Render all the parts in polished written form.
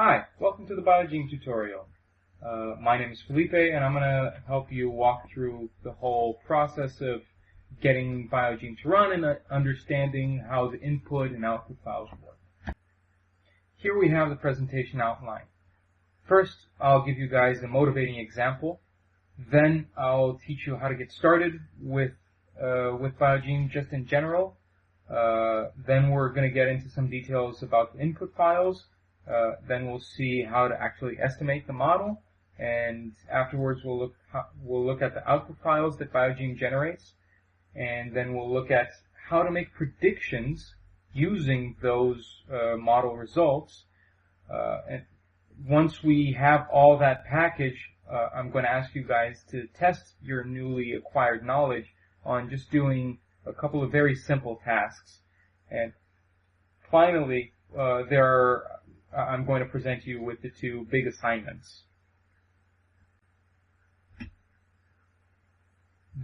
Hi, welcome to the Biogeme tutorial. My name is Felipe and I'm going to help you walk through the whole process of getting Biogeme to run and understanding how the input and output files work. Here we have the presentation outline. First, I'll give you guys a motivating example. Then I'll teach you how to get started with Biogeme just in general. Then we're going to get into some details about the input files. Then we'll see how to actually estimate the model, and afterwards we'll look at the output files that Biogeme generates, and then we'll look at how to make predictions using those model results. And once we have all that package, I'm going to ask you guys to test your newly acquired knowledge on just doing a couple of very simple tasks. And finally, I'm going to present you with the two big assignments.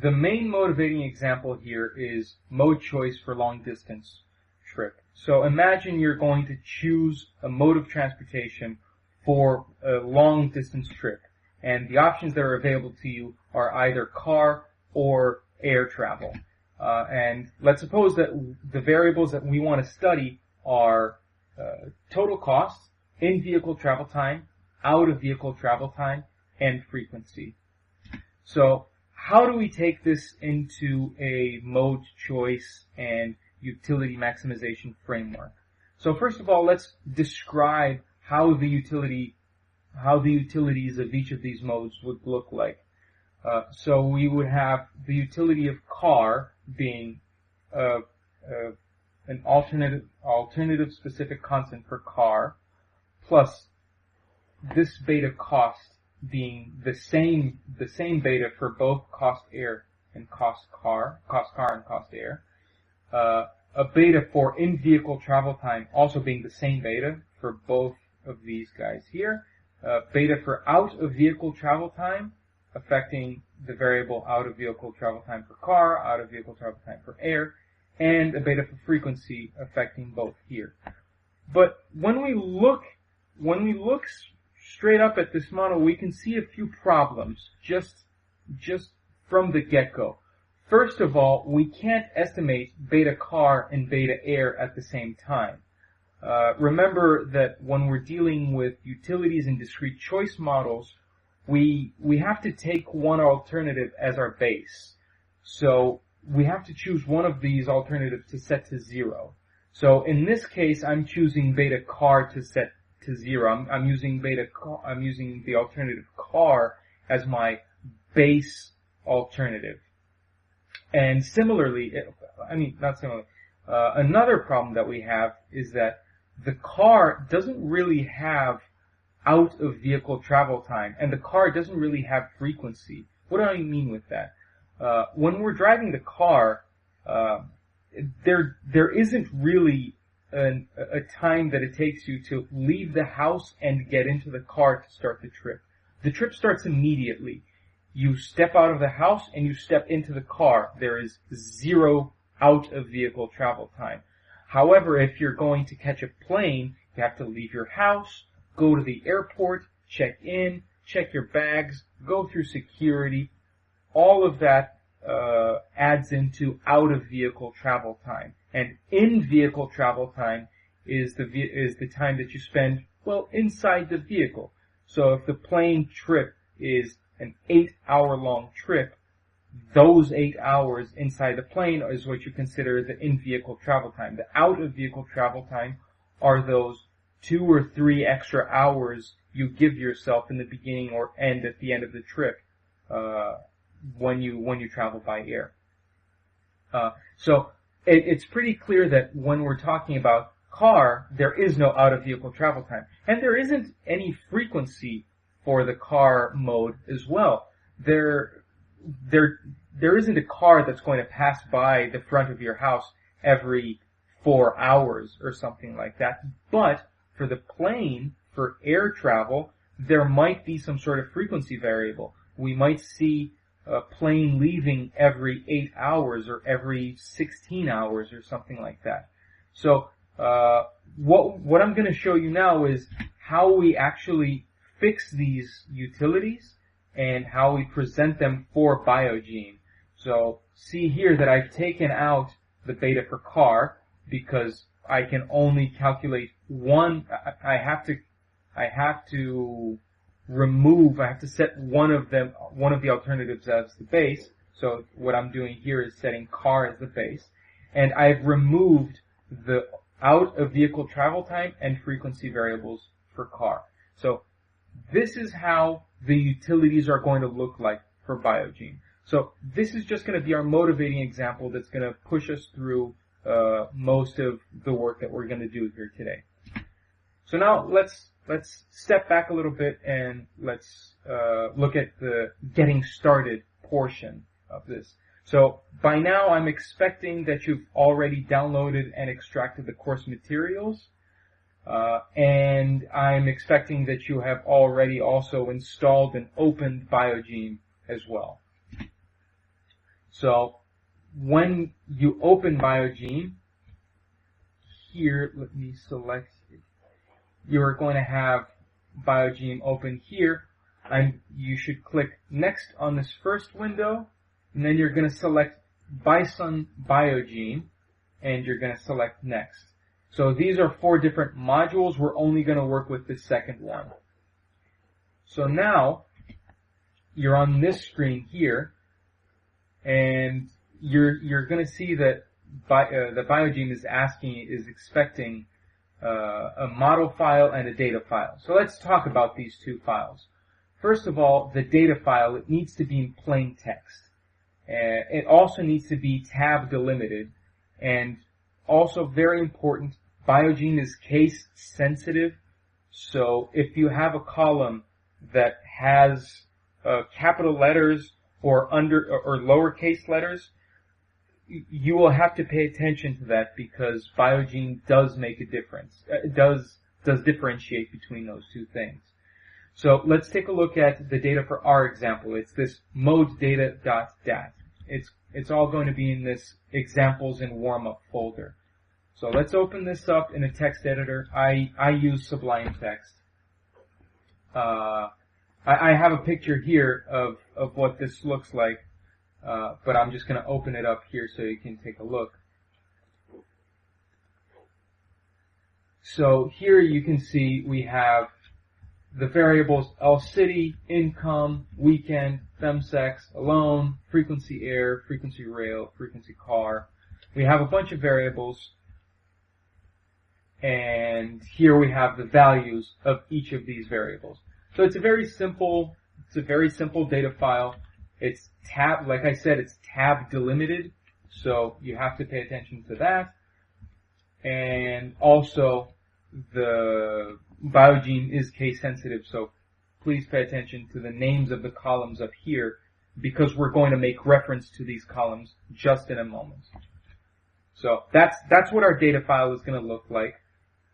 The main motivating example here is mode choice for long distance trip. So imagine you're going to choose a mode of transportation for a long distance trip, and the options that are available to you are either car or air travel. And let's suppose that the variables that we want to study are total cost, in-vehicle travel time, out-of-vehicle travel time, and frequency. So how do we take this into a mode choice and utility maximization framework? So first of all, let's describe how the utilities of each of these modes would look like. So we would have the utility of car being an alternative specific constant for car, plus this beta cost being the same beta for both cost air and cost car and cost air. A beta for in-vehicle travel time also being the same beta for both of these guys here. Beta for out-of-vehicle travel time affecting the variable out-of-vehicle travel time for car, out-of-vehicle travel time for air, and a beta for frequency affecting both here. But when we look straight up at this model, we can see a few problems just from the get-go. First of all, we can't estimate beta car and beta air at the same time. Remember that when we're dealing with utilities and discrete choice models, we have to take one alternative as our base. So we have to choose one of these alternatives to set to 0. So in this case, I'm choosing beta car to set to 0. I'm using the alternative car as my base alternative. And similarly, another problem that we have is that the car doesn't really have out-of-vehicle travel time, and the car doesn't really have frequency. What do I mean with that? When we're driving the car, there isn't really a time that it takes you to leave the house and get into the car to start the trip. The trip starts immediately. You step out of the house and you step into the car. There is 0 out-of-vehicle travel time. However, if you're going to catch a plane, you have to leave your house, go to the airport, check in, check your bags, go through security. All of that adds into out-of-vehicle travel time. And in-vehicle travel time is the time that you spend, well, inside the vehicle. So if the plane trip is an 8-hour-long trip, those 8 hours inside the plane is what you consider the in-vehicle travel time. The out-of-vehicle travel time are those 2 or 3 extra hours you give yourself in the beginning or end at the end of the trip when you travel by air. So it's pretty clear that when we're talking about car, there is no out-of-vehicle travel time, and there isn't any frequency for the car mode as well. There isn't a car that's going to pass by the front of your house every 4 hours or something like that. But for the plane, for air travel, there might be some sort of frequency variable. We might see a plane leaving every 8 hours or every 16 hours or something like that. So what I'm going to show you now is how we actually fix these utilities and how we present them for Biogeme. So see here that I've taken out the beta for car because I can only calculate one. I have to set one of the alternatives as the base. So what I'm doing here is setting car as the base. And I've removed the out of vehicle travel time and frequency variables for car. So this is how the utilities are going to look like for Biogeme. So this is just going to be our motivating example that's going to push us through most of the work that we're going to do here today. So now let's step back a little bit and let's look at the getting started portion of this. So by now I'm expecting that you've already downloaded and extracted the course materials, and I'm expecting that you have already also installed and opened Biogeme as well. So when you open Biogeme, here, let me select it. You're going to have Biogeme open here, and you should click Next on this first window, and then you're going to select Bison Biogeme, and you're going to select Next. So these are 4 different modules. We're only going to work with the second one. So now, you're on this screen here, and you're going to see that the Biogeme is expecting a model file and a data file. So let's talk about these 2 files. First of all, the data file, it needs to be in plain text. It also needs to be tab delimited, and also very important, Biogeme is case sensitive. So if you have a column that has capital letters or lowercase letters, you will have to pay attention to that because Biogeme does make a difference. It does differentiate between those 2 things. So let's take a look at the data for our example. It's this modedata.dat. It's all going to be in this examples and warm-up folder. So let's open this up in a text editor. I use Sublime Text. I have a picture here of what this looks like, but I'm just going to open it up here so you can take a look. So here you can see we have the variables L-City, income, weekend, FEMSEX, alone, frequency air, frequency rail, frequency car. We have a bunch of variables, and here we have the values of each of these variables. So it's a very simple data file. It's like I said, it's tab delimited, so you have to pay attention to that. And also, the Biogeme is case sensitive, so please pay attention to the names of the columns up here because we're going to make reference to these columns just in a moment. So that's what our data file is going to look like.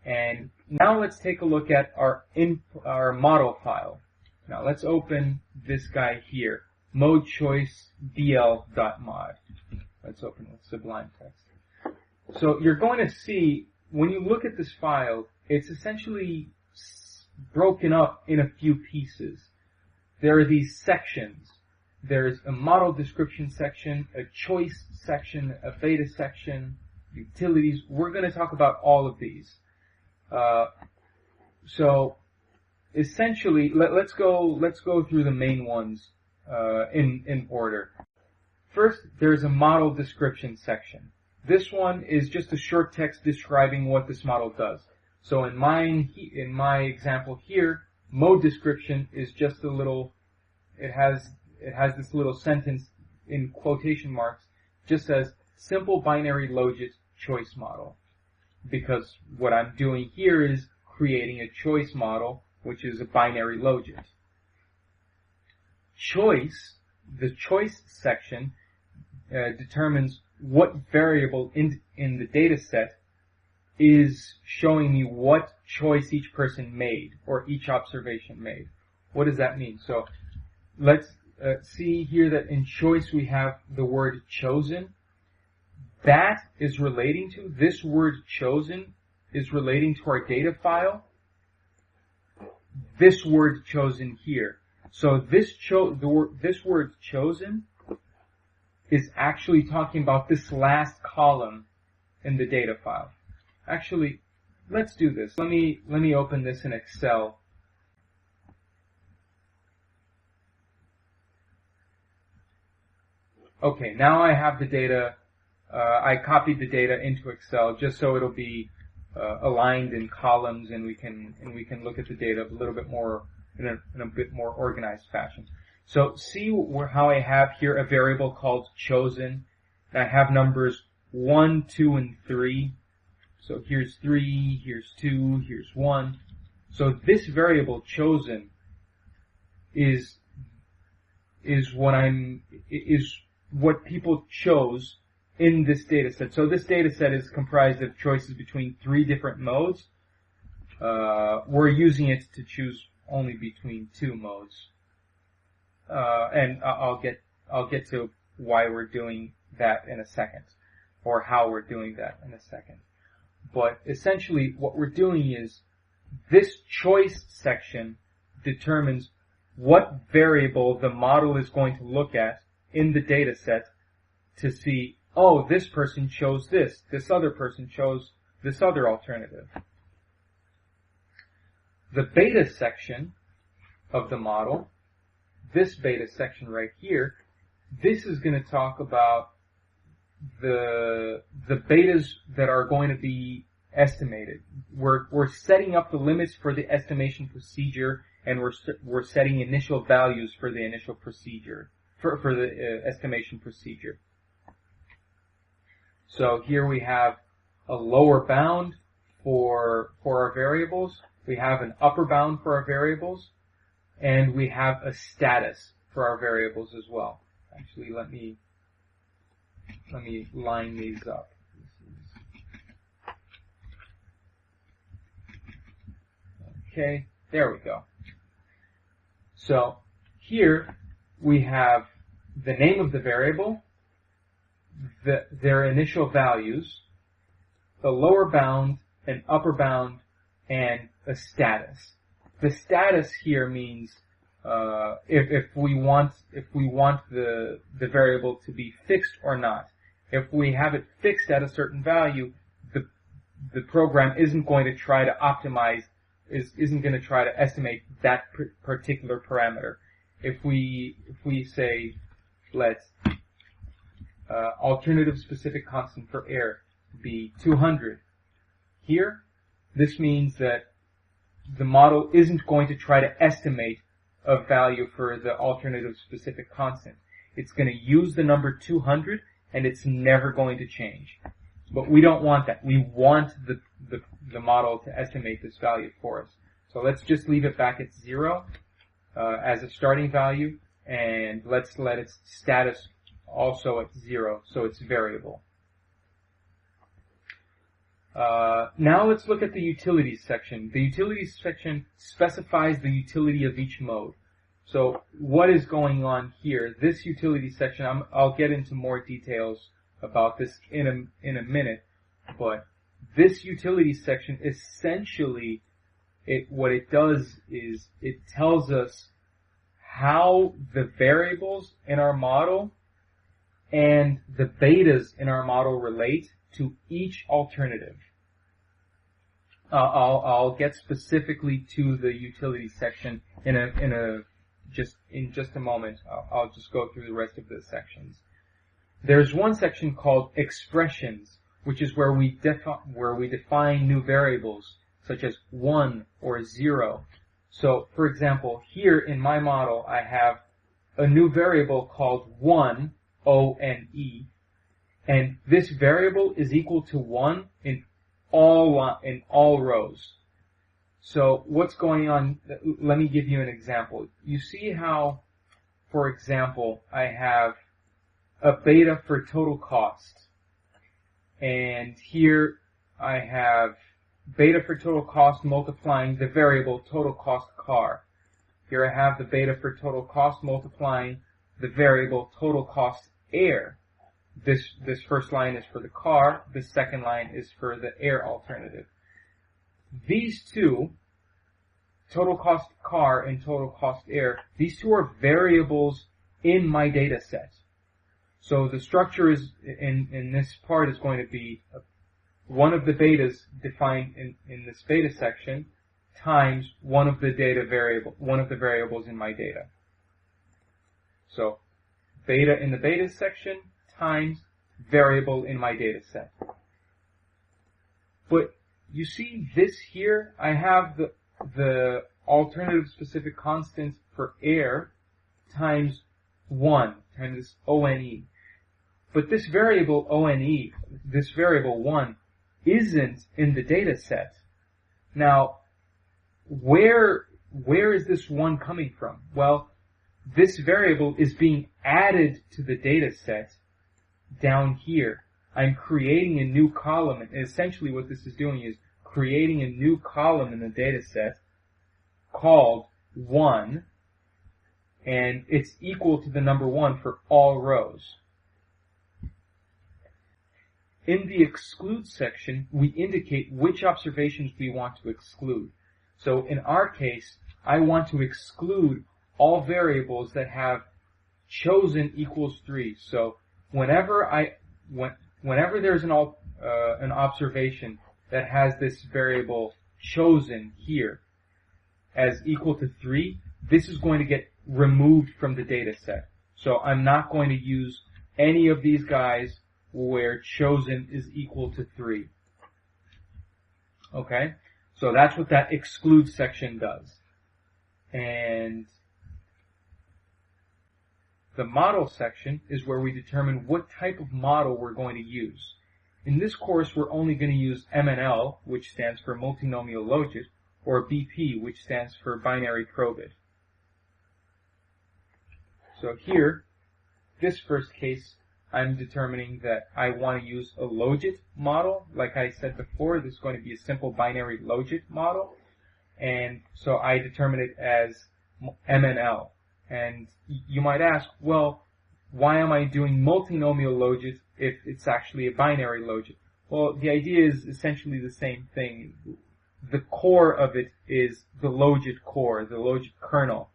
And now let's take a look at our model file. Now let's open this guy here, mode choice bl.mod. Let's open with Sublime Text. So you're going to see, when you look at this file, it's essentially broken up in a few pieces. There are these sections. There's a model description section, a choice section, a beta section, utilities. We're going to talk about all of these. So essentially, let's go through the main ones in order. First, there's a model description section. This one is just a short text describing what this model does. So in my example here, mode description is just a little. It has this little sentence in quotation marks, just says simple binary logit choice model. Because what I'm doing here is creating a choice model, which is a binary logit. Choice, the choice section, determines what variable in the data set is showing me what choice each person made, or each observation made. What does that mean? So let's see here that in choice we have the word chosen. That is relating to, this word chosen is relating to our data file. this word chosen here. So this word chosen is actually talking about this last column in the data file. Actually, let's do this. Let me open this in Excel. Okay, now I have the data. I copied the data into Excel just so it'll be aligned in columns, and we can look at the data a little bit more in a bit more organized fashion. So see how I have here a variable called chosen. And I have numbers 1, 2, and 3. So here's 3, here's 2, here's 1. So this variable chosen is what people chose in this data set. So this data set is comprised of choices between 3 different modes. We're using it to choose only between 2 modes. And I'll get to why we're doing that in a second, or how we're doing that in a second. But essentially what we're doing is this choice section determines what variable the model is going to look at in the data set to see, oh, this person chose this other person chose this other alternative. The beta section of the model, this beta section right here, this is going to talk about the betas that are going to be estimated. We're setting up the limits for the estimation procedure, and we're setting initial values for the initial procedure, for the estimation procedure. So here we have a lower bound for our variables. We have an upper bound for our variables, and we have a status for our variables as well. Actually, let me line these up. Okay, there we go. So here we have the name of the variable, their initial values, the lower bound, an upper bound, and a status. The status here means if we want the variable to be fixed or not. If we have it fixed at a certain value, the program isn't going to try to optimize, isn't going to try to estimate that particular parameter. If we say let alternative specific constant for air be 200 here, this means that the model isn't going to try to estimate a value for the alternative specific constant. It's going to use the number 200, and it's never going to change. But we don't want that. We want the model to estimate this value for us. So let's just leave it back at 0 as a starting value, and let's let its status also at 0, so it's variable. Now let's look at the utilities section. The utilities section specifies the utility of each mode. So what is going on here? This utility section, I'll get into more details about this in a minute, but this utility section essentially, what it does is it tells us how the variables in our model and the betas in our model relate to each alternative. I'll get specifically to the utility section in just a moment. I'll just go through the rest of the sections. There's one section called expressions, which is where we define new variables such as 1 or 0. So, for example, here in my model, I have a new variable called 1, O-N-E, and this variable is equal to 1 in all rows. So what's going on? Let me give you an example. You see how, for example, I have a beta for total cost, and here I have beta for total cost multiplying the variable total cost car. Here I have the beta for total cost multiplying the variable total cost air. This first line is for the car, this second line is for the air alternative. These two total cost car and total cost air, these two are variables in my data set. So the structure is in this part is going to be one of the betas defined in this beta section times one of the variables in my data. So beta in the beta section times variable in my data set. But you see this here, I have the alternative specific constant for air times 1 times this ONE. But this variable ONE, this variable 1, isn't in the data set. Now, where is this 1 coming from? Well, this variable is being added to the data set down here. I'm creating a new column, and essentially what this is doing is creating a new column in the data set called 1, and it's equal to the number 1 for all rows. In the exclude section, we indicate which observations we want to exclude. So in our case, I want to exclude all variables that have chosen equals 3. So whenever there's an observation that has this variable chosen here as equal to 3, this is going to get removed from the data set. So I'm not going to use any of these guys where chosen is equal to 3. Okay? So that's what that exclude section does. And the model section is where we determine what type of model we're going to use. In this course, we're only going to use MNL, which stands for multinomial logit, or BP, which stands for binary probit. So here, this first case, I'm determining that I want to use a logit model. Like I said before, this is going to be a simple binary logit model. And so I determine it as MNL. And you might ask, well, why am I doing multinomial logit if it's actually a binary logit? Well, the idea is essentially the same thing. The core of it is the logit core, the logit kernel.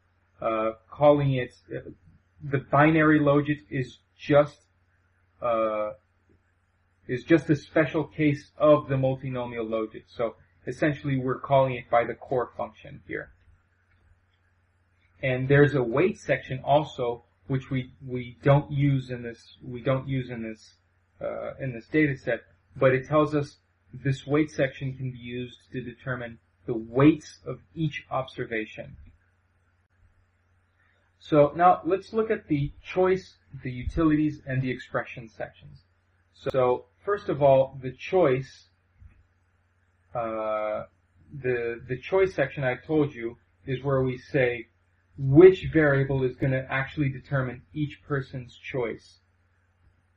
Calling it the binary logit is just a special case of the multinomial logit. So essentially, we're calling it by the core function here. And there's a weight section also, which we don't use in this data set, but it tells us this weight section can be used to determine the weights of each observation. So now let's look at the choice, the utilities, and the expression sections. So first of all, the choice, the choice section I told you is where we say which variable is going to actually determine each person's choice.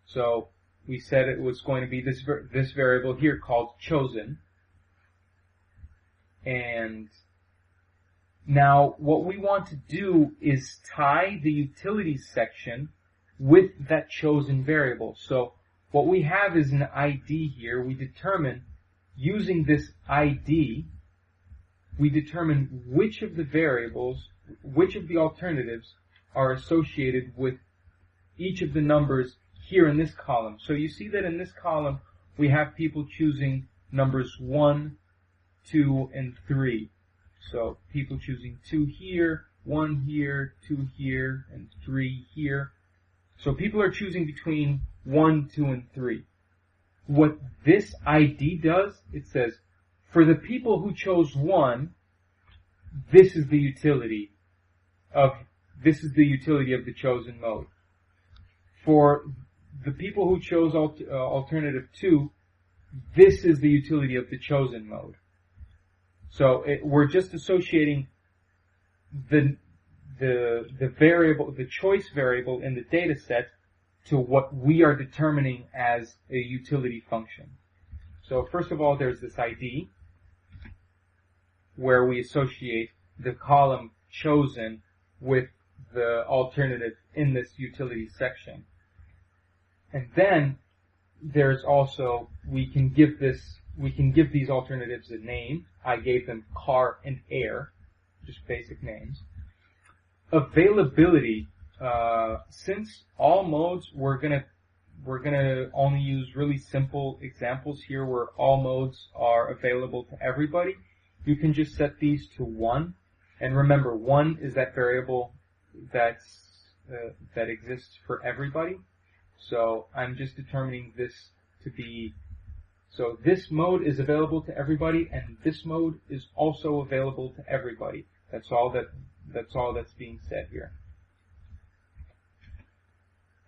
So we said it was going to be this variable here called chosen. And now what we want to do is tie the utilities section with that chosen variable. So what we have is an ID here. We determine, using this ID, we determine which of the variables, which of the alternatives are associated with each of the numbers here in this column. So you see that in this column we have people choosing numbers 1, 2, and 3. So people choosing 2 here, 1 here, 2 here, and 3 here. So people are choosing between 1, 2, and 3. What this ID does, it says, for the people who chose 1, this is the utility of the chosen mode. For the people who chose alternative 2, this is the utility of the chosen mode. So we're just associating the variable, the choice variable in the data set to what we are determining as a utility function. So first of all, there's this ID where we associate the column chosen with the alternative in this utility section. And then there's also, we can give these alternatives a name. I gave them car and air. just basic names. Availability, since all modes, we're gonna only use really simple examples here where all modes are available to everybody. You can just set these to 1, and remember, 1 is that variable that exists for everybody. So I'm just determining this to be, so this mode is available to everybody, and this mode is also available to everybody. That's all that's being said here.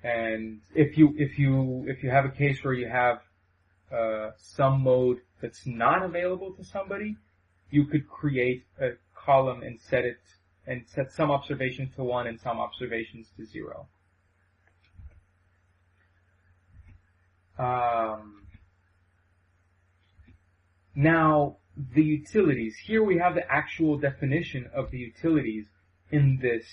And if you have a case where you have some mode that's not available to somebody, you could create a column and set some observations to 1 and some observations to 0. Now the utilities. Here we have the actual definition of the utilities in this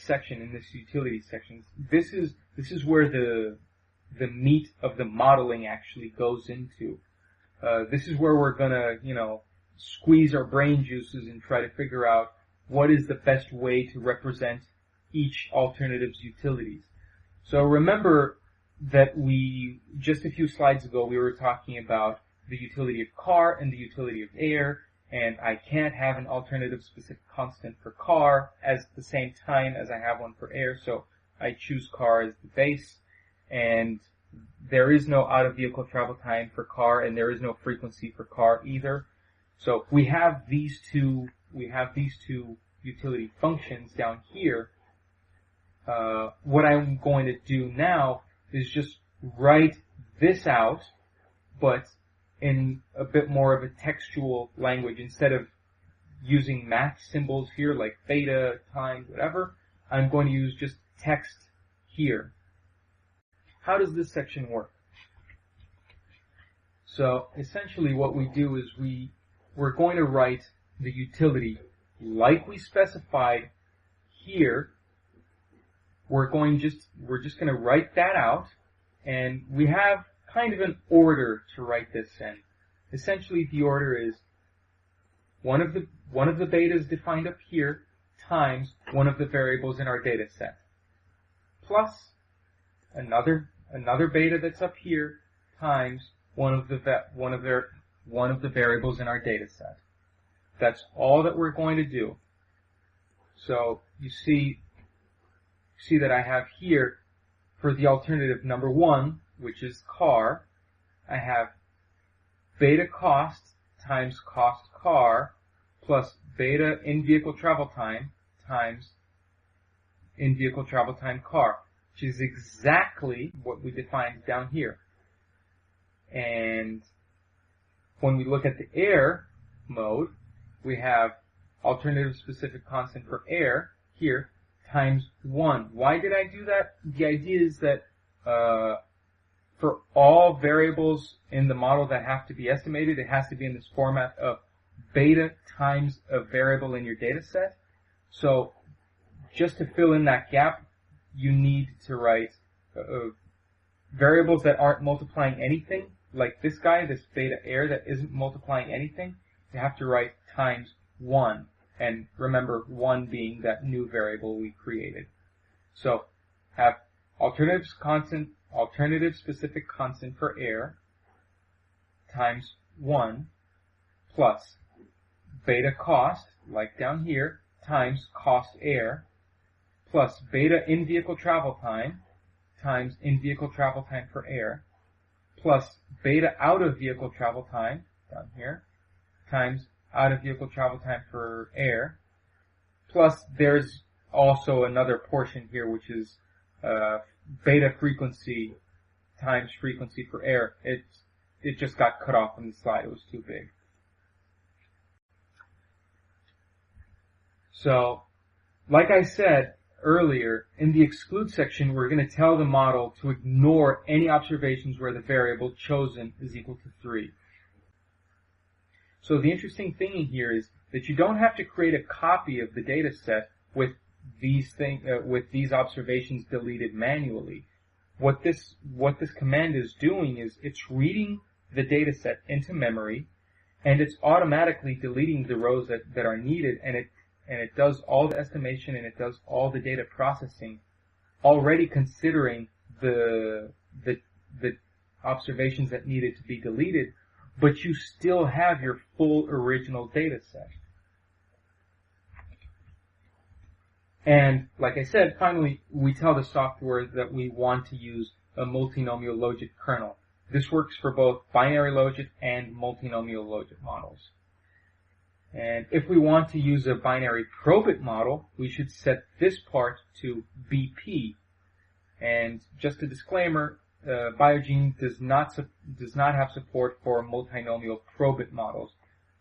section, in this utilities section. This is where the meat of the modeling actually goes into. This is where we're gonna, squeeze our brain juices and try to figure out what is the best way to represent each alternative's utilities. So remember that just a few slides ago, we were talking about the utility of car and the utility of air, and I can't have an alternative specific constant for car at the same time as I have one for air, so I choose car as the base, and there is no out-of-vehicle travel time for car, and there is no frequency for car either. So we have these two utility functions down here. What I'm going to do now is just write this out, but in a bit more of a textual language. Instead of using math symbols here like theta, times, whatever, I'm going to use just text here. How does this section work? So essentially what we do is we're going to write the utility like we specified here. We're just going to write that out, and we have kind of an order to write this in. Essentially, the order is one of the betas defined up here times one of the variables in our data set, plus another beta that's up here times one of the variables in our data set. That's all that we're going to do. So you see that I have here for the alternative number 1, which is car, I have beta cost times cost car plus beta in-vehicle travel time times in-vehicle travel time car, which is exactly what we defined down here. And when we look at the air mode, we have alternative specific constant for air here times 1. Why did I do that? The idea is that for all variables in the model that have to be estimated, it has to be in this format of beta times a variable in your data set. So just to fill in that gap, you need to write variables that aren't multiplying anything, like this guy, this beta air that isn't multiplying anything. You have to write times 1. And remember, 1 being that new variable we created. So have alternative specific constant for air times 1 plus beta cost, like down here, times cost air plus beta in-vehicle travel time times in-vehicle travel time for air plus beta out-of-vehicle travel time, down here, times out-of-vehicle travel time for air, plus there's also another portion here which is beta frequency times frequency for air. It just got cut off from the slide. It was too big. So, like I said earlier, in the exclude section, we're going to tell the model to ignore any observations where the variable chosen is equal to 3. So the interesting thing in here is that you don't have to create a copy of the data set with these observations deleted manually. What this command is doing is it's reading the data set into memory, and it's automatically deleting the rows that are needed, and and it does all the estimation and it does all the data processing, already considering the observations that needed to be deleted, but you still have your full original data set. And like I said, finally, we tell the software that we want to use a multinomial logit kernel. This works for both binary logit and multinomial logit models. And if we want to use a binary probit model, we should set this part to BP. And just a disclaimer, Biogeme does not have support for multinomial probit models.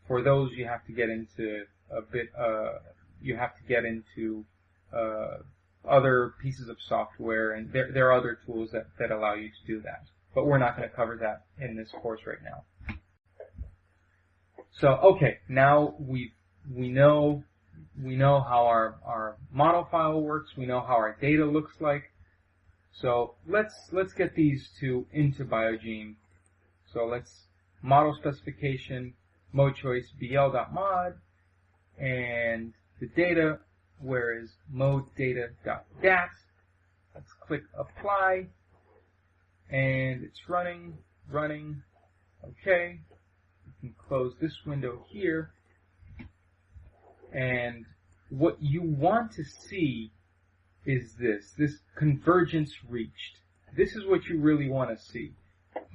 For those, you have to get into other pieces of software, and there are other tools that allow you to do that. But we're not going to cover that in this course right now. So, okay, now we know how our model file works. We know how our data looks like. So let's get these two into Biogeme. So let's model specification mode choice bl.mod, and the data, where is mode data.dat. Let's click apply, and it's running. Okay, you can close this window here, and what you want to see is this convergence reached. This is what you really want to see.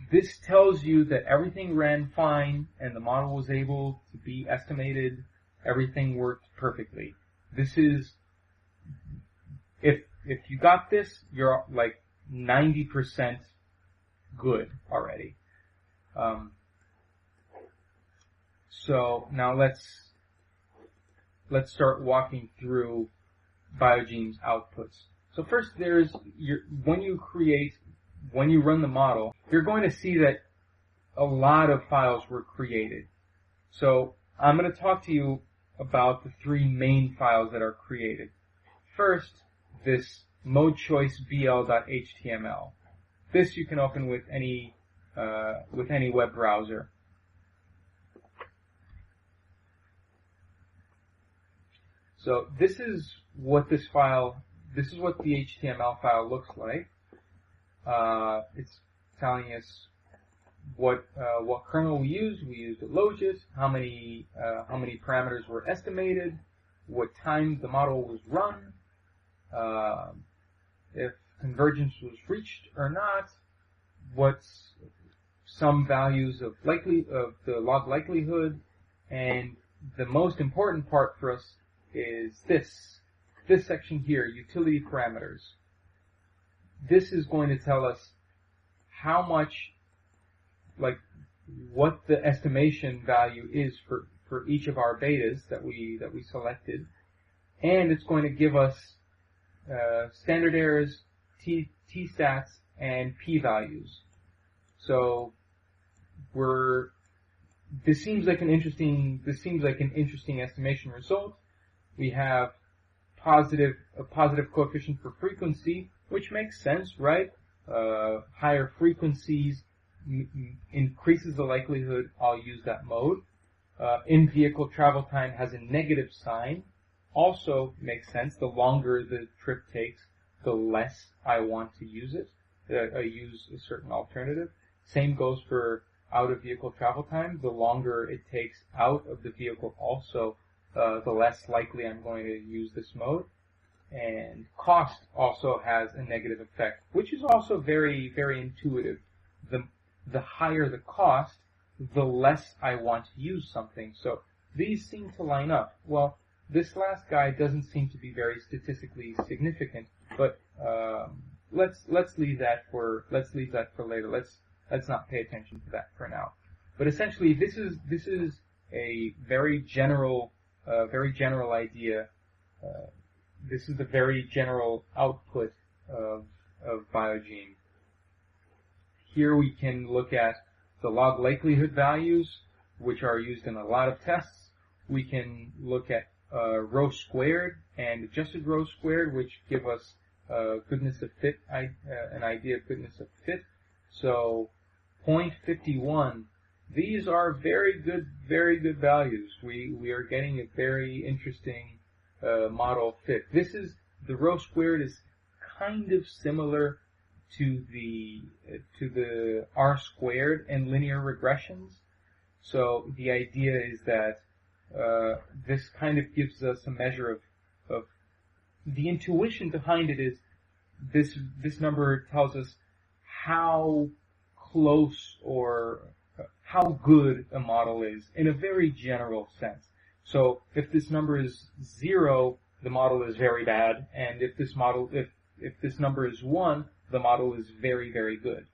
This tells you that everything ran fine and the model was able to be estimated. Everything worked perfectly. This is, if you got this, you're like 90% good already. So now let's start walking through Biogeme's outputs. So first, when you run the model, you're going to see that a lot of files were created. So I'm going to talk to you about the three main files that are created. First, this mode choice bl.html. This you can open with any web browser. So this is what the HTML file looks like. It's telling us what kernel we used. We used a logit, how many parameters were estimated, what time the model was run, if convergence was reached or not, what's some values of the log likelihood, and the most important part for us is this section here, utility parameters. This is going to tell us how much, what the estimation value is for each of our betas that we selected, and it's going to give us standard errors, t-stats, and p-values. So this seems like an interesting estimation result. We have a positive coefficient for frequency, which makes sense, right? Higher frequencies increases the likelihood I'll use that mode. In-vehicle travel time has a negative sign. Also makes sense. The longer the trip takes, the less I want to use it. I use a certain alternative. Same goes for out-of-vehicle travel time. The longer it takes out of the vehicle also, the less likely I'm going to use this mode. And cost also has a negative effect, which is also very, very intuitive. The higher the cost, the less I want to use something. So these seem to line up. Well, this last guy doesn't seem to be very statistically significant, but let's leave that for later. Let's not pay attention to that for now. But essentially, this is a very general idea. This is the very general output of Biogeme. Here we can look at the log likelihood values, which are used in a lot of tests. We can look at row squared and adjusted row squared, which give us goodness of fit, an idea of goodness of fit. So 0.51, these are very good values. We are getting a very interesting model fit. This is, the rho squared is kind of similar to the R squared and linear regressions. So the idea is that this kind of gives us a measure of the intuition behind it is this number tells us how close or how good a model is in a very general sense. So if this number is 0, the model is very bad, and if this number is 1, the model is very, very good.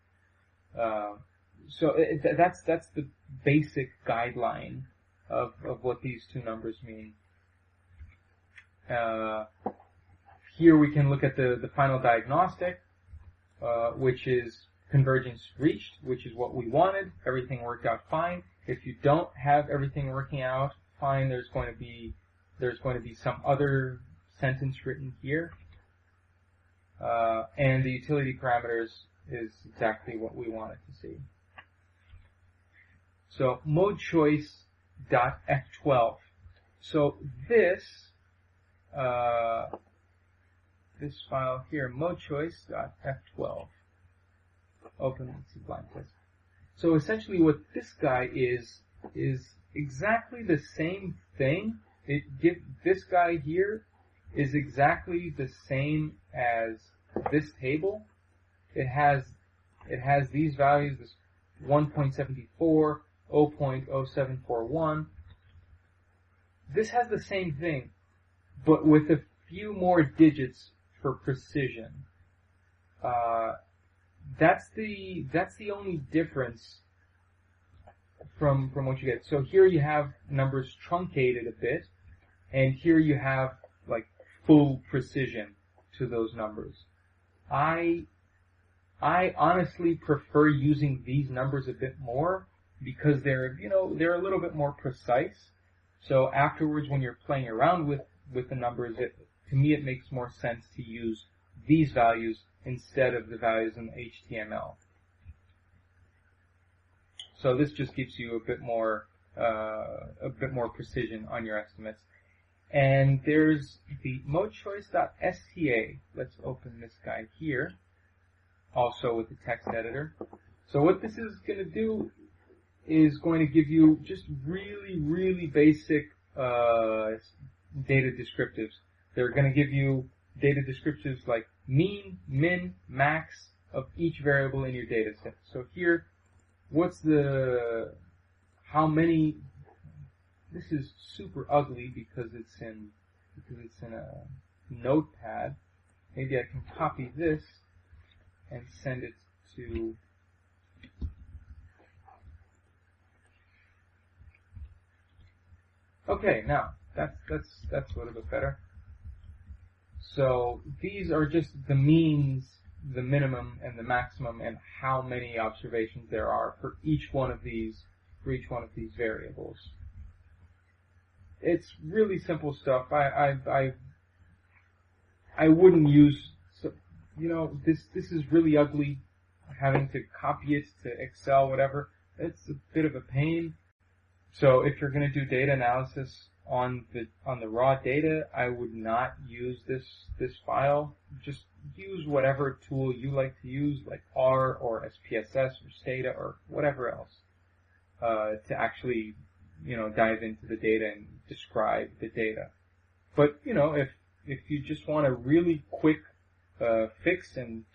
So that's the basic guideline of what these two numbers mean. Here we can look at the final diagnostic, which is convergence reached, which is what we wanted. Everything worked out fine. If you don't have everything working out fine, there's going to be some other sentence written here. And the utility parameters is exactly what we wanted to see. So mode choice .f12. So this file here, mode choice .f12. Open Sublime Text. So essentially, what this guy is exactly the same thing. This guy here is exactly the same as this table. It has these values, this 1.74, 0.0741. This has the same thing, but with a few more digits for precision. That's the only difference from what you get. So here you have numbers truncated a bit, and here you have like full precision to those numbers. I honestly prefer using these numbers a bit more because they're a little bit more precise. So afterwards, when you're playing around with the numbers, to me it makes more sense to use these values instead of the values in HTML. So this just gives you a bit more precision on your estimates. And there's the modechoice.sta. Let's open this guy here, also with the text editor. So what this is going to do is going to give you just really, really basic data descriptives. They're going to give you data descriptives like mean, min, max of each variable in your data set. So here, how many? This is super ugly because it's in a notepad. Maybe I can copy this and send it to. Okay, now that's a little bit better. So these are just the means, the minimum, and the maximum, and how many observations there are for each one of these variables. It's really simple stuff. I wouldn't use, this is really ugly. Having to copy it to Excel, whatever. It's a bit of a pain. So if you're going to do data analysis on the raw data, I would not use this file. Just use whatever tool you like to use, like R or SPSS or Stata or whatever else, to actually dive into the data and describe the data. But if you just want a really quick fix, and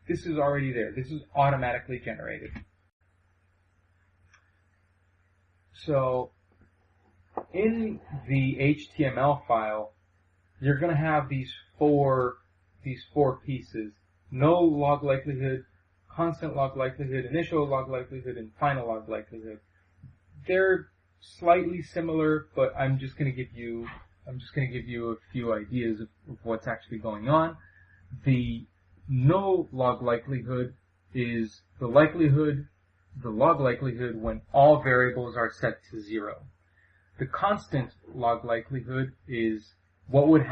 this is already there. This is automatically generated. So in the HTML file, you're going to have these four pieces: no log likelihood, constant log likelihood, initial log likelihood, and final log likelihood. They're slightly similar, but I'm just going to give you a few ideas of what's actually going on. The no log likelihood is the log likelihood when all variables are set to 0. The constant log likelihood is what would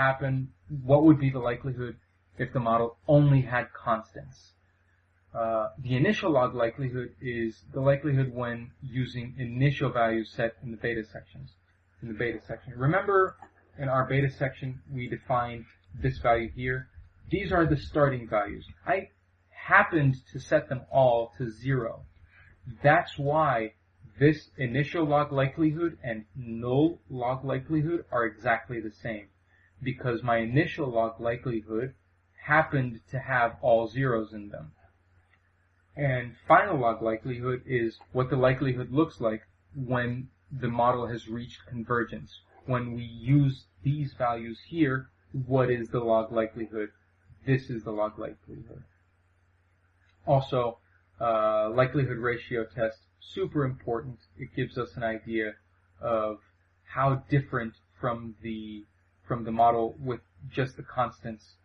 be the likelihood if the model only had constants. The initial log likelihood is the likelihood when using initial values set in the beta section. Remember in our beta section, we defined this value here. These are the starting values. I happened to set them all to 0. That's why this initial log likelihood and null log likelihood are exactly the same, because my initial log likelihood happened to have all zeros in them. And final log likelihood is what the likelihood looks like when the model has reached convergence. When we use these values here, what is the log likelihood? This is the log likelihood. Also, likelihood ratio test, super important. It gives us an idea of how different from the model with just the constants,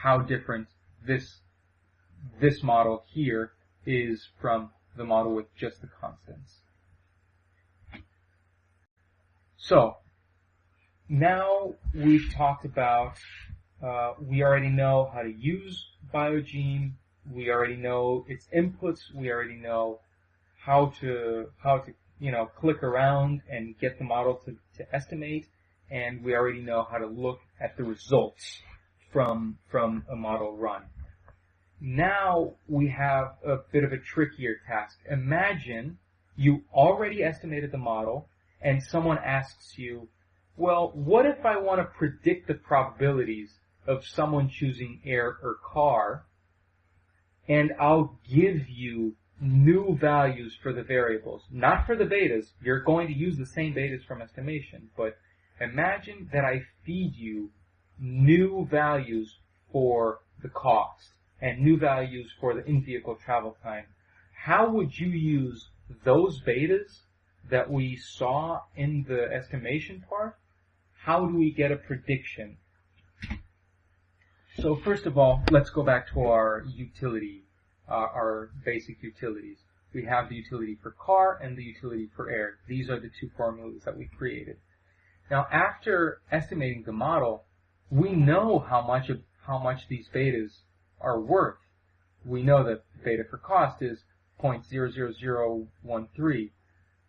how different this model here is from the model with just the constants. So, now we've talked about, we already know how to use Biogeme, we already know its inputs, we already know how to click around and get the model to estimate, and we already know how to look at the results from a model run. Now we have a bit of a trickier task. Imagine you already estimated the model and someone asks you, well, what if I want to predict the probabilities of someone choosing air or car, and I'll give you new values for the variables, not for the betas. You're going to use the same betas from estimation, but imagine that I feed you new values for the cost and new values for the in-vehicle travel time. How would you use those betas that we saw in the estimation part? How do we get a prediction? So first of all, let's go back to our utility, our basic utilities. We have the utility for car and the utility for air. These are the two formulas that we created. Now, after estimating the model, we know how much these betas are worth. We know that beta for cost is 0.00013.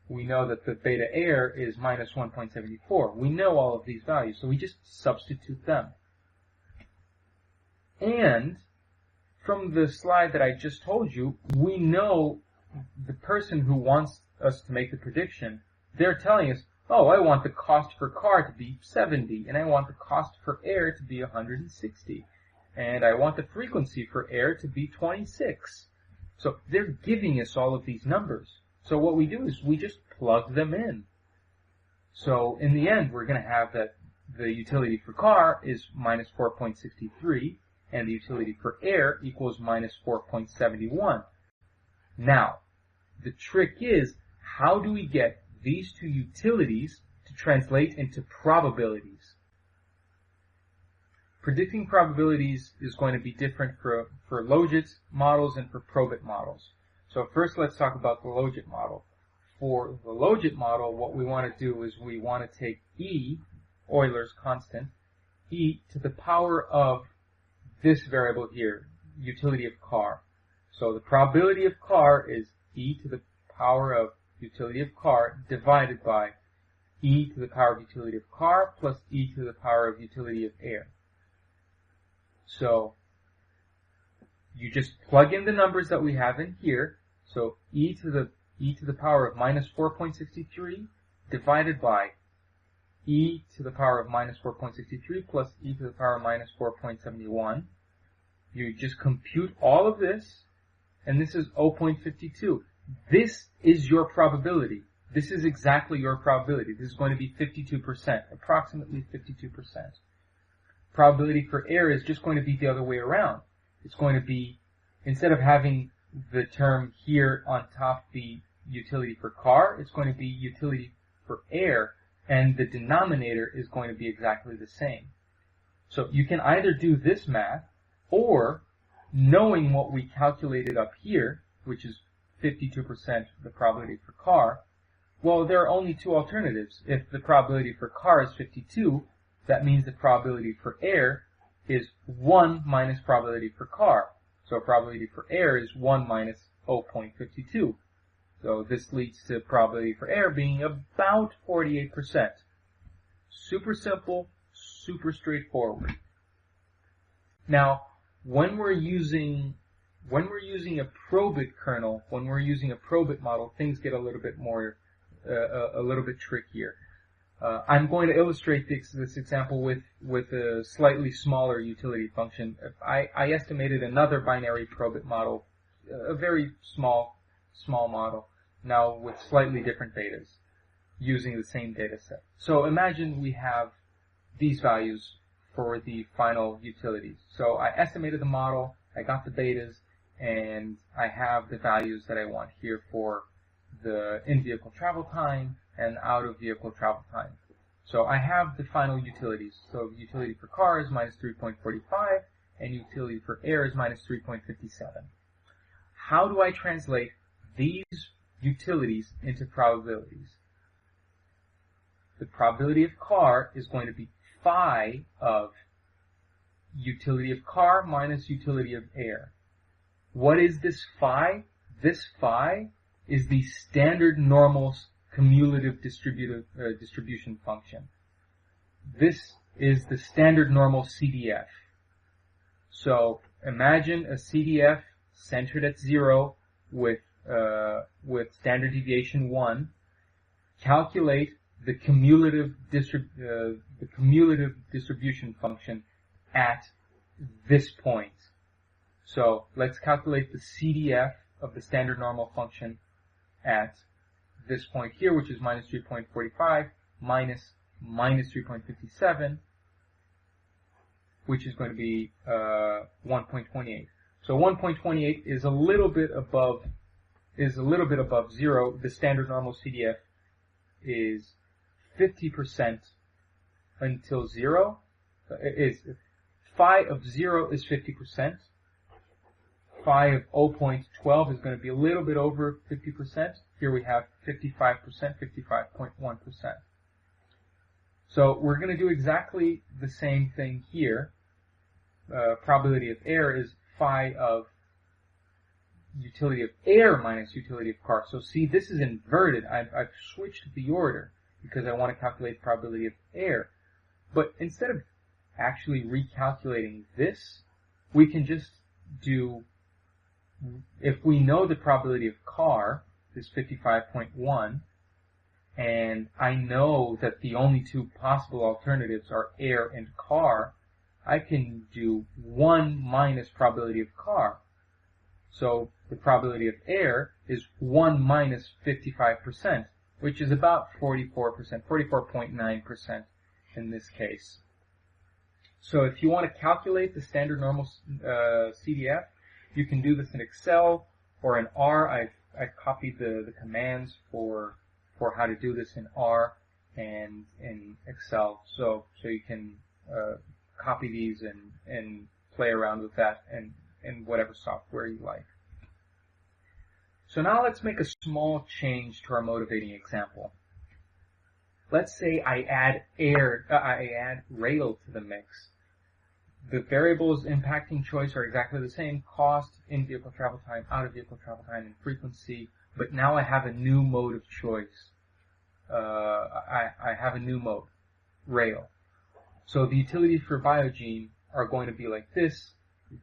We know that the beta air is minus 1.74. We know all of these values, so we just substitute them. And from the slide that I just told you, we know the person who wants us to make the prediction, they're telling us, oh, I want the cost for car to be 70, and I want the cost for air to be 160, and I want the frequency for air to be 26. So they're giving us all of these numbers. So what we do is we just plug them in. So in the end, we're going to have that the utility for car is minus 4.63, and the utility for air equals minus 4.71. Now, the trick is, how do we get these two utilities to translate into probabilities? Predicting probabilities is going to be different for logit models and for probit models. So first let's talk about the logit model. For the logit model, what we want to do is we want to take E, Euler's constant, e to the power of this variable here, utility of car. So the probability of car is e to the power of utility of car divided by e to the power of utility of car plus e to the power of utility of air. So you just plug in the numbers that we have in here. So e to the power of minus 4.63 divided by e to the power of minus 4.63 plus e to the power of minus 4.71. You just compute all of this, and this is 0.52. This is your probability. This is exactly your probability. This is going to be 52%, approximately 52%. Probability for air is just going to be the other way around. It's going to be, instead of having the term here on top the utility for car, it's going to be utility for air, and the denominator is going to be exactly the same. So you can either do this math, or knowing what we calculated up here, which is 52% the probability for car, well, there are only two alternatives. If the probability for car is 52, that means the probability for air is 1 minus probability for car. So probability for air is 1 minus 0.52. So this leads to probability for air being about 48%. Super simple, super straightforward. Now, when we're using a probit kernel, when we're using a probit model, things get a little bit more, a little bit trickier. I'm going to illustrate this example with a slightly smaller utility function. I estimated another binary probit model, a very small model, now with slightly different betas, using the same data set. So imagine we have these values for the final utilities. So I estimated the model, I got the betas, and I have the values that I want here for the in-vehicle travel time and out-of-vehicle travel time. So I have the final utilities. So utility for car is minus 3.45, and utility for air is minus 3.57. How do I translate these utilities into probabilities? The probability of car is going to be phi of utility of car minus utility of air. What is this phi? This phi is the standard normal cumulative distribution function. This is the standard normal CDF. So imagine a CDF centered at 0 with standard deviation 1. Calculate the cumulative distribution function at this point. So let's calculate the CDF of the standard normal function at this point here, which is minus 3.45 minus 3.57, which is going to be 1.28. So 1.28 is a little bit above 0. The standard normal CDF is 50% until 0. Phi of 0 is 50%. Phi of 0.12 is going to be a little bit over 50%. Here we have 55%, 55.1%. So we're going to do exactly the same thing here. Probability of air is phi of utility of air minus utility of car. So see, this is inverted. I've switched the order because I want to calculate probability of air. But instead of actually recalculating this, we can just do, if we know the probability of car is 55.1, and I know that the only two possible alternatives are air and car, I can do 1 minus probability of car. So the probability of air is 1 minus 55%, which is about 44%, 44.9% in this case. So if you want to calculate the standard normal CDF, you can do this in Excel or in R. I've copied the commands for how to do this in R and in Excel, so you can copy these and play around with that in whatever software you like. So now let's make a small change to our motivating example. Let's say I add rail to the mix. The variables impacting choice are exactly the same: cost, in-vehicle travel time, out-of-vehicle travel time, and frequency. But now I have a new mode of choice. I have a new mode, rail. So the utility for Biogeme are going to be like this.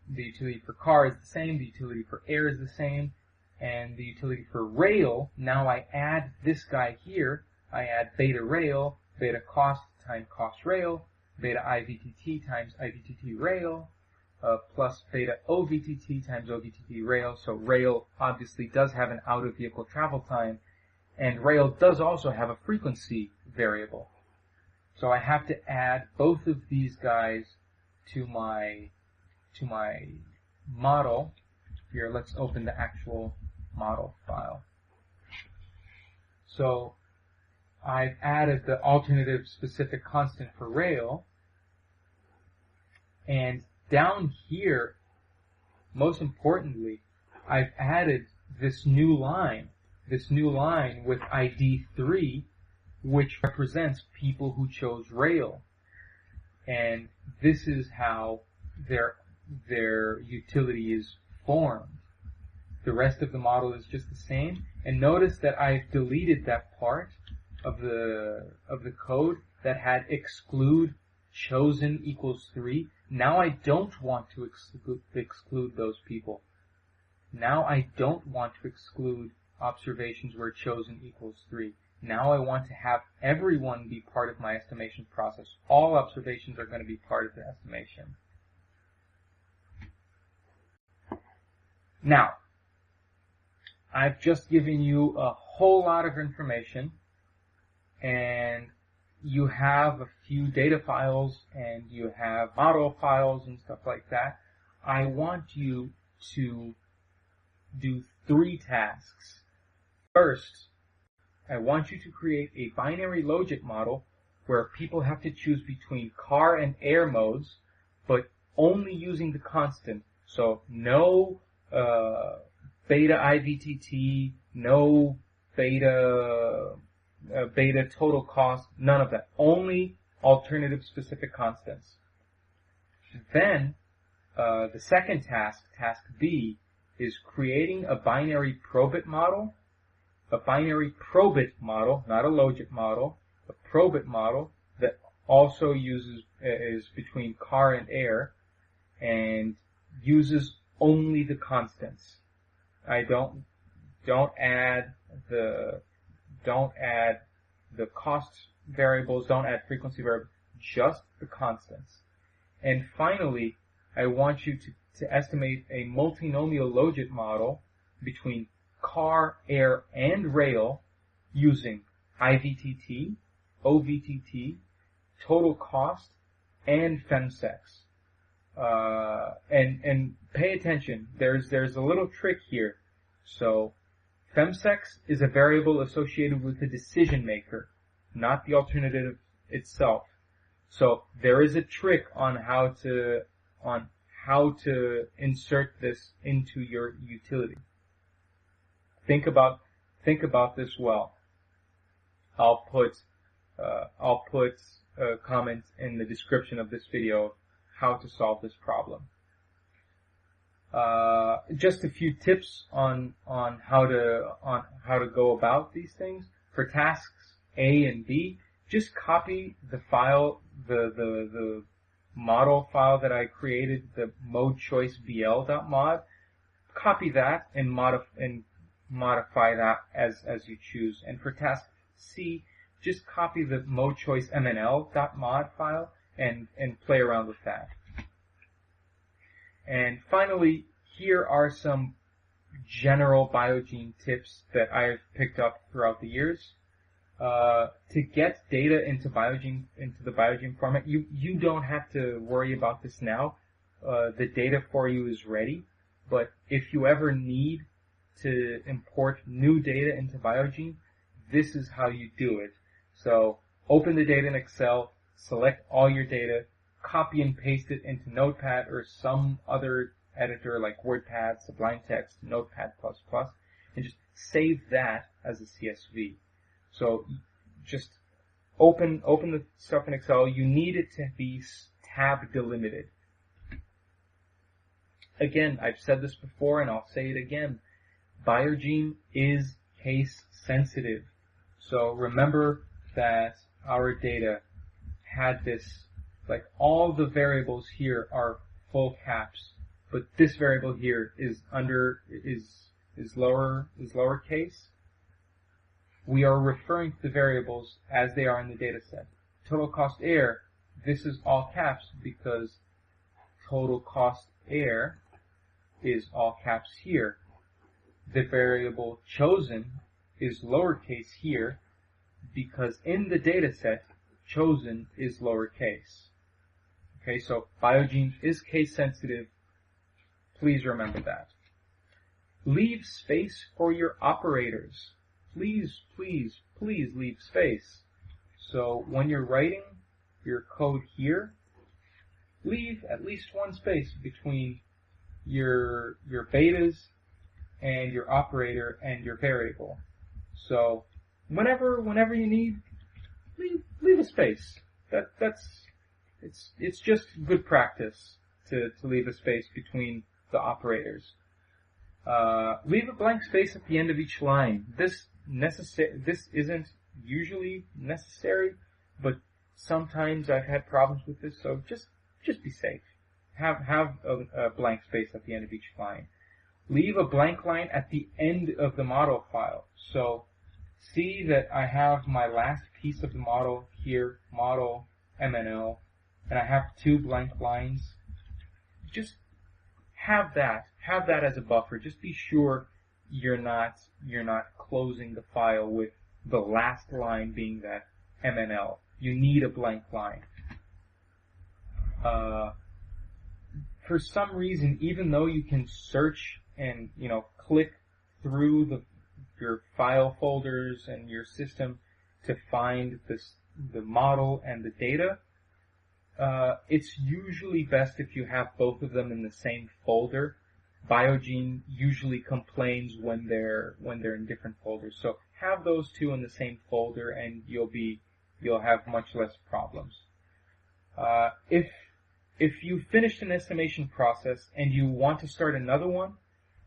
The utility for car is the same. The utility for air is the same. And the utility for rail, now I add this guy here. I add beta rail, beta cost times cost rail, beta IVTT times IVTT rail, plus beta OVTT times OVTT rail. So rail obviously does have an out-of-vehicle travel time, and rail does also have a frequency variable. So I have to add both of these guys to my model. Here, let's open the actual model file. So I've added the alternative specific constant for rail, and down here, most importantly, I've added this new line with ID 3, which represents people who chose rail. And this is how their utility is formed. The rest of the model is just the same. And notice that I've deleted that part of the code. that had exclude chosen equals 3. Now I don't want to exclude those people. Now I don't want to exclude observations where chosen equals 3. Now I want to have everyone be part of my estimation process. All observations are going to be part of the estimation. Now, I've just given you a whole lot of information, and you have a few data files, and you have model files and stuff like that. I want you to do 3 tasks. First, I want you to create a binary logit model where people have to choose between car and air modes, but only using the constant. So no beta IVTT, no beta total cost, none of that. Only alternative specific constants. Then the second task, task B, is creating a binary probit model. A binary probit model, not a logit model, a probit model that also is between car and air and uses only the constants. I don't add the cost variables, don't add frequency variables, just the constants. And finally, I want you to estimate a multinomial logit model between car, air, and rail using IVTT, OVTT, total cost, and FEMSEX. And pay attention. There's a little trick here. So FEMSEX is a variable associated with the decision maker, not the alternative itself. So there is a trick on how to insert this into your utility. Think about this well. I'll put a comment in the description of this video of how to solve this problem. Just a few tips on how to go about these things. For tasks A and B, just copy the file, the model file that I created, the mode choice bl.mod. Copy that and modify that as you choose. And for task C, just copy the mode choice mnl.mod file and play around with that. And finally, here are some general Biogeme tips that I've picked up throughout the years. To get data into the Biogeme format, you don't have to worry about this now. The data for you is ready. But if you ever need to import new data into Biogeme, this is how you do it. So open the data in Excel, select all your data, copy and paste it into Notepad or some other editor like WordPad, Sublime Text, Notepad++, and just save that as a CSV. So just open the stuff in Excel. You need it to be tab delimited. Again, I've said this before and I'll say it again. Biogeme is case sensitive. So remember that our data had this, like all the variables here are full caps, but this variable here is lowercase. We are referring to the variables as they are in the data set. Total cost air, this is all caps because total cost air is all caps here. The variable chosen is lowercase here because in the data set, chosen is lowercase. Okay, so Biogeme is case sensitive. Please remember that. Leave space for your operators. Please, please, please leave space. So when you're writing your code here, leave at least one space between your betas and your operator and your variable. So whenever you need, leave a space. It's just good practice to leave a space between the operators. Leave a blank space at the end of each line. This isn't usually necessary, but Sometimes I've had problems with this, so just be safe. Have a blank space at the end of each line. Leave a blank line at the end of the model file. So see that I have my last piece of the model here, model MNO, and I have 2 blank lines. Just have that as a buffer. Just be sure you're not closing the file with the last line being that MNL. You need a blank line. For some reason, even though you can search and click through your file folders and your system to find the model and the data, it's usually best if you have both of them in the same folder. Biogeme usually complains when they're in different folders. So have those 2 in the same folder, and you'll have much less problems. If you finished an estimation process and you want to start another one,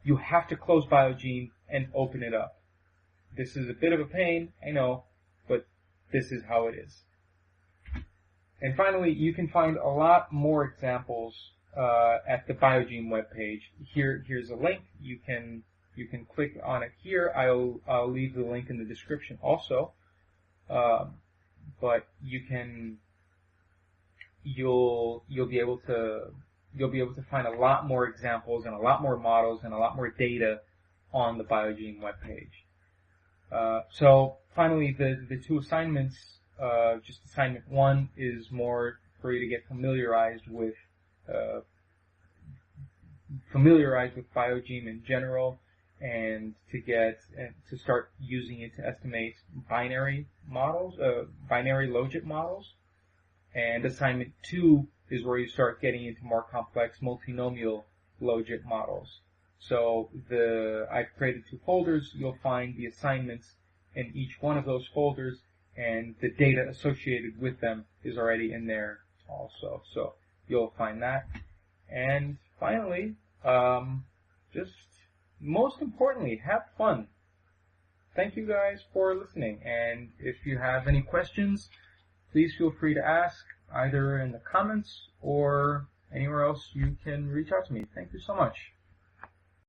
you have to close Biogeme and open it up. This is a bit of a pain, I know, but this is how it is. And finally, you can find a lot more examples at the Biogeme webpage. Here's a link. You can click on it here. I'll leave the link in the description also. But you'll be able to find a lot more examples and a lot more models and a lot more data on the Biogeme webpage. So finally, the 2 assignments. Just assignment 1 is more for you to get familiarized with Biogeme in general, and to start using it to estimate binary models, binary logit models. And assignment 2 is where you start getting into more complex multinomial logit models. So I've created 2 folders. You'll find the assignments in each one of those folders, and the data associated with them is already in there also. So you'll find that. And finally, just most importantly, have fun. Thank you guys for listening, and if you have any questions, please feel free to ask either in the comments or anywhere else you can reach out to me. Thank you so much.